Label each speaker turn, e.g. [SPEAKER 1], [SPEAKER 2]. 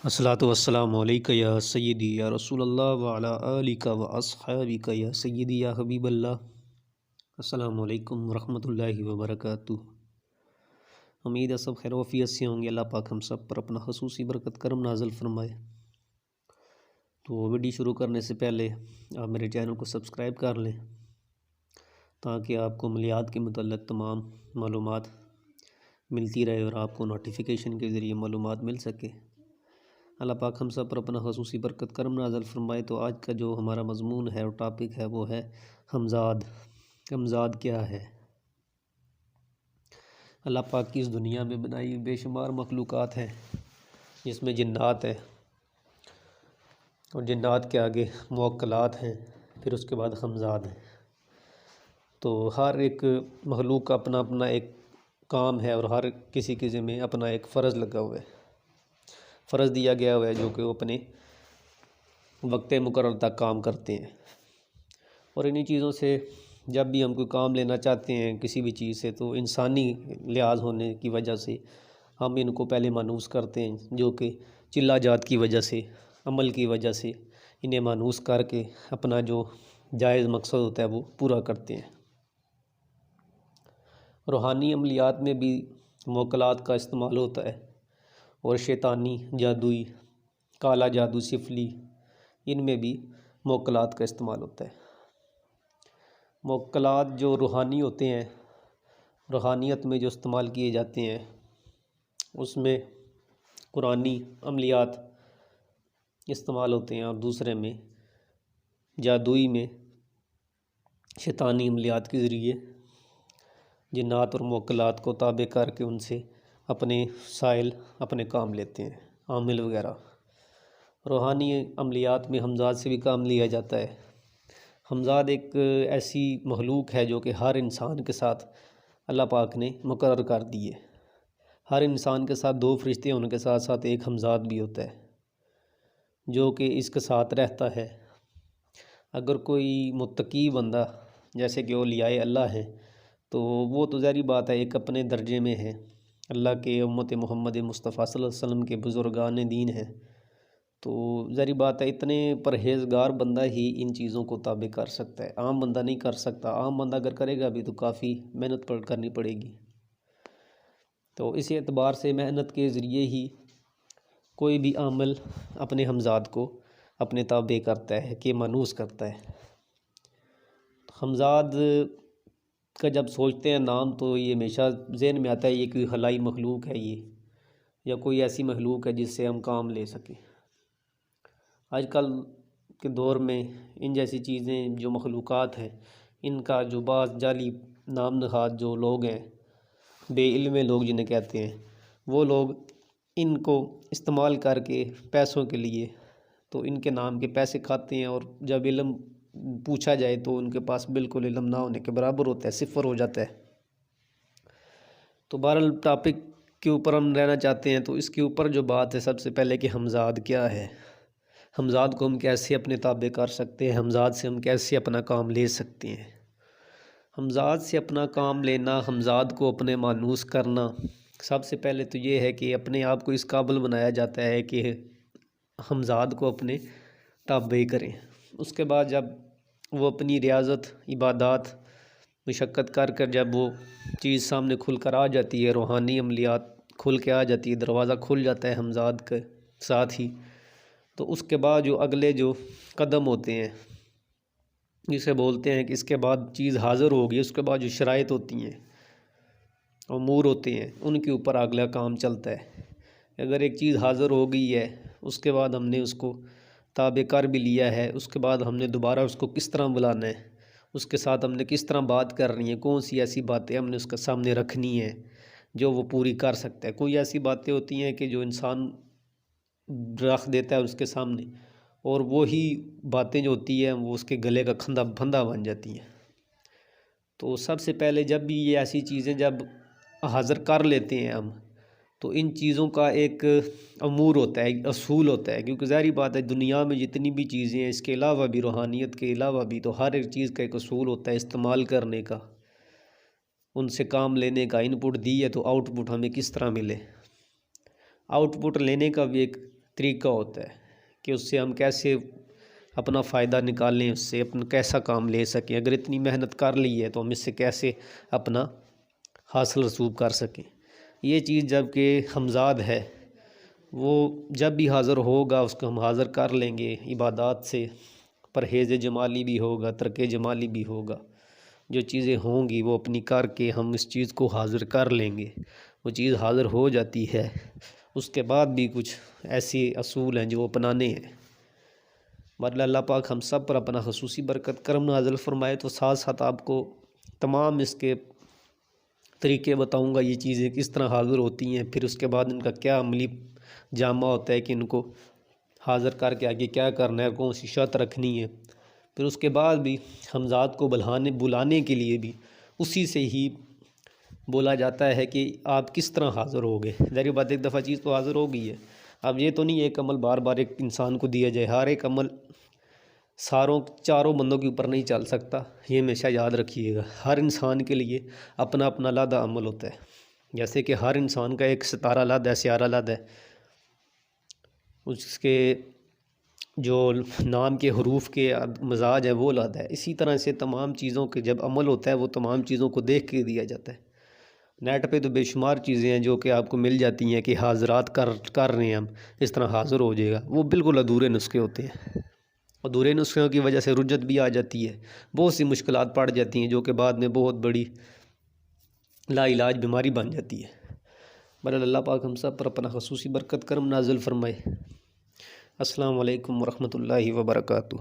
[SPEAKER 1] الصلاۃ والسلام علیکہ یا سیدی یا رسول اللہ وعلی آلک و اصحابک یا سیدی یا حبیب اللہ۔ السلام علیکم ورحمۃ اللہ وبرکاتہ۔ امید ہے سب خیر و عافیت سے ہوں گے۔ اللہ پاک ہم سب پر اپنا خصوصی برکت کرم نازل فرمائے۔ تو ویڈیو شروع کرنے سے پہلے آپ میرے چینل کو سبسکرائب کر لیں تاکہ آپ کو عملیات کے متعلق تمام معلومات ملتی رہے اور آپ کو نوٹیفیکیشن کے ذریعے معلومات مل سکے۔ اللہ پاک ہم سب پر اپنا خصوصی برکت کرم نازل فرمائے۔ تو آج کا جو ہمارا مضمون ہے اور ٹاپک ہے وہ ہے ہمزاد۔ ہمزاد کیا ہے؟ اللہ پاک کی اس دنیا میں بنائی بے شمار مخلوقات ہیں، جس میں جنات ہیں اور جنات کے آگے موکلات ہیں، پھر اس کے بعد ہمزاد ہیں۔ تو ہر ایک مخلوق کا اپنا اپنا ایک کام ہے اور ہر کسی کے ذمہ اپنا ایک فرض لگا ہوا ہے، فرض دیا گیا ہوا ہے جو کہ وہ اپنے وقت مقرر تک کام کرتے ہیں۔ اور انہی چیزوں سے جب بھی ہم کوئی کام لینا چاہتے ہیں کسی بھی چیز سے، تو انسانی لحاظ ہونے کی وجہ سے ہم ان کو پہلے مانوس کرتے ہیں، جو کہ چلا جات کی وجہ سے، عمل کی وجہ سے انہیں مانوس کر کے اپنا جو جائز مقصد ہوتا ہے وہ پورا کرتے ہیں۔ روحانی عملیات میں بھی موکلات کا استعمال ہوتا ہے، اور شیطانی، جادوئی، کالا جادو، سفلی، ان میں بھی موکلات کا استعمال ہوتا ہے۔ موکلات جو روحانی ہوتے ہیں، روحانیت میں جو استعمال کیے جاتے ہیں، اس میں قرآنی عملیات استعمال ہوتے ہیں، اور دوسرے میں جادوئی میں شیطانی عملیات کے ذریعے جنات اور موکلات کو تابع کر کے ان سے اپنے سائل اپنے کام لیتے ہیں، عامل وغیرہ۔ روحانی عملیات میں ہمزاد سے بھی کام لیا جاتا ہے۔ ہمزاد ایک ایسی مخلوق ہے جو کہ ہر انسان کے ساتھ اللہ پاک نے مقرر کر دی ہے۔ ہر انسان کے ساتھ دو فرشتے ان کے ساتھ ساتھ ایک ہمزاد بھی ہوتا ہے جو کہ اس کے ساتھ رہتا ہے۔ اگر کوئی متقی بندہ جیسے کہ اولیاء اللہ ہیں تو وہ تو ظاہری بات ہے ایک اپنے درجے میں ہے، اللہ کے امت محمد مصطفیٰ صلی اللہ علیہ وسلم کے بزرگان دین ہیں، تو ظاہری بات ہے اتنے پرہیزگار بندہ ہی ان چیزوں کو تابع کر سکتا ہے، عام بندہ نہیں کر سکتا۔ عام بندہ اگر کرے گا بھی تو کافی محنت کرنی پڑے گی۔ تو اسی اعتبار سے محنت کے ذریعے ہی کوئی بھی عامل اپنے ہمزاد کو اپنے تابع کرتا ہے کہ مانوس کرتا ہے۔ ہمزاد کا جب سوچتے ہیں نام تو یہ ہمیشہ ذہن میں آتا ہے یہ کوئی خلائی مخلوق ہے یہ، یا کوئی ایسی مخلوق ہے جس سے ہم کام لے سکیں۔ آج کل کے دور میں ان جیسی چیزیں جو مخلوقات ہیں، ان کا جو بعض جعلی نام نہاد جو لوگ ہیں، بے علم لوگ جنہیں کہتے ہیں، وہ لوگ ان کو استعمال کر کے پیسوں کے لیے تو ان کے نام کے پیسے کھاتے ہیں، اور جب علم پوچھا جائے تو ان کے پاس بالکل علم نہ ہونے کے برابر ہوتا ہے، صفر ہو جاتا ہے۔ تو بہرحال ٹاپک کے اوپر ہم رہنا چاہتے ہیں، تو اس کے اوپر جو بات ہے سب سے پہلے کہ ہمزاد کیا ہے، ہمزاد کو ہم کیسے اپنے تابع کر سکتے ہیں، ہمزاد سے ہم کیسے اپنا کام لے سکتے ہیں۔ ہمزاد سے اپنا کام لینا، ہمزاد کو اپنے مانوس کرنا، سب سے پہلے تو یہ ہے کہ اپنے آپ کو اس قابل بنایا جاتا ہے کہ ہمزاد کو اپنے تابع کریں۔ اس کے بعد جب وہ اپنی ریاضت، عبادات، مشقت کر کر جب وہ چیز سامنے کھل کر آ جاتی ہے، روحانی عملیات کھل کے آ جاتی ہے، دروازہ کھل جاتا ہے ہمزاد کے ساتھ ہی، تو اس کے بعد جو اگلے جو قدم ہوتے ہیں جسے بولتے ہیں کہ اس کے بعد چیز حاضر ہوگی، اس کے بعد جو شرائط ہوتی ہیں، امور ہوتے ہیں، ان کے اوپر اگلا کام چلتا ہے۔ اگر ایک چیز حاضر ہو گئی ہے، اس کے بعد ہم نے اس کو تابع کر بھی لیا ہے، اس کے بعد ہم نے دوبارہ اس کو کس طرح بلانا ہے، اس کے ساتھ ہم نے کس طرح بات کرنی ہے، کون سی ایسی باتیں ہم نے اس کے سامنے رکھنی ہیں جو وہ پوری کر سکتا ہے۔ کوئی ایسی باتیں ہوتی ہیں کہ جو انسان رکھ دیتا ہے اس کے سامنے، اور وہی باتیں جو ہوتی ہیں وہ اس کے گلے کا پھندا بن جاتی ہیں۔ تو سب سے پہلے جب بھی یہ ایسی چیزیں جب حاضر کر لیتے ہیں ہم، تو ان چیزوں کا ایک امور ہوتا ہے، ایک اصول ہوتا ہے، کیونکہ ظاہری بات ہے دنیا میں جتنی بھی چیزیں ہیں، اس کے علاوہ بھی روحانیت کے علاوہ بھی تو ہر ایک چیز کا ایک اصول ہوتا ہے استعمال کرنے کا، ان سے کام لینے کا۔ ان پٹ دی ہے تو آؤٹ پٹ ہمیں کس طرح ملے، آؤٹ پٹ لینے کا بھی ایک طریقہ ہوتا ہے کہ اس سے ہم کیسے اپنا فائدہ نکالیں، اس سے اپنا کیسا کام لے سکیں، اگر اتنی محنت کر لی ہے تو ہم اس سے کیسے اپنا حاصل رسوب کر سکیں۔ یہ چیز جب کہ ہمزاد ہے وہ جب بھی حاضر ہوگا اس کو ہم حاضر کر لیں گے عبادات سے، پرہیز جمالی بھی ہوگا، ترک جمالی بھی ہوگا، جو چیزیں ہوں گی وہ اپنی کر کے ہم اس چیز کو حاضر کر لیں گے، وہ چیز حاضر ہو جاتی ہے۔ اس کے بعد بھی کچھ ایسے اصول ہیں جو اپنانے ہیں۔ بہرحال اللہ پاک ہم سب پر اپنا خصوصی برکت کرم نازل فرمائے۔ تو ساتھ ساتھ آپ کو تمام اس کے طریقے بتاؤں گا، یہ چیزیں کس طرح حاضر ہوتی ہیں، پھر اس کے بعد ان کا کیا عملی جامہ ہوتا ہے کہ ان کو حاضر کر کے آگے کیا کرنا ہے، کون سی شرط رکھنی ہے۔ پھر اس کے بعد بھی ہمزاد کو بلانے کے لیے بھی اسی سے ہی بولا جاتا ہے کہ آپ کس طرح حاضر ہوگے۔ ظاہر بات ایک دفعہ چیز تو حاضر ہو گئی ہے، اب یہ تو نہیں ایک عمل بار بار ایک انسان کو دیا جائے، ہر ایک عمل چاروں بندوں کے اوپر نہیں چل سکتا، یہ ہمیشہ یاد رکھیے گا۔ ہر انسان کے لیے اپنا اپنا علیحدہ عمل ہوتا ہے، جیسے کہ ہر انسان کا ایک ستارہ علیحدہ ہے، سیارہ علیحدہ ہے، اس کے جو نام کے حروف کے مزاج ہے وہ علیحدہ ہے۔ اسی طرح سے تمام چیزوں کے جب عمل ہوتا ہے وہ تمام چیزوں کو دیکھ کے دیا جاتا ہے۔ نیٹ پہ تو بے شمار چیزیں ہیں جو کہ آپ کو مل جاتی ہیں کہ حاضرات کر رہے ہیں ہم، اس طرح حاضر ہو جائے گا، وہ بالکل ادھورے نسخے ہوتے ہیں۔ ادھورے نسخوں کی وجہ سے رجت بھی آ جاتی ہے، بہت سی مشکلات پڑ جاتی ہیں جو کہ بعد میں بہت بڑی لا علاج بیماری بن جاتی ہے۔ بہرحال اللہ پاک ہم سب پر اپنا خصوصی برکت کرم نازل فرمائے۔ السلام علیکم ورحمۃ اللہ وبرکاتہ۔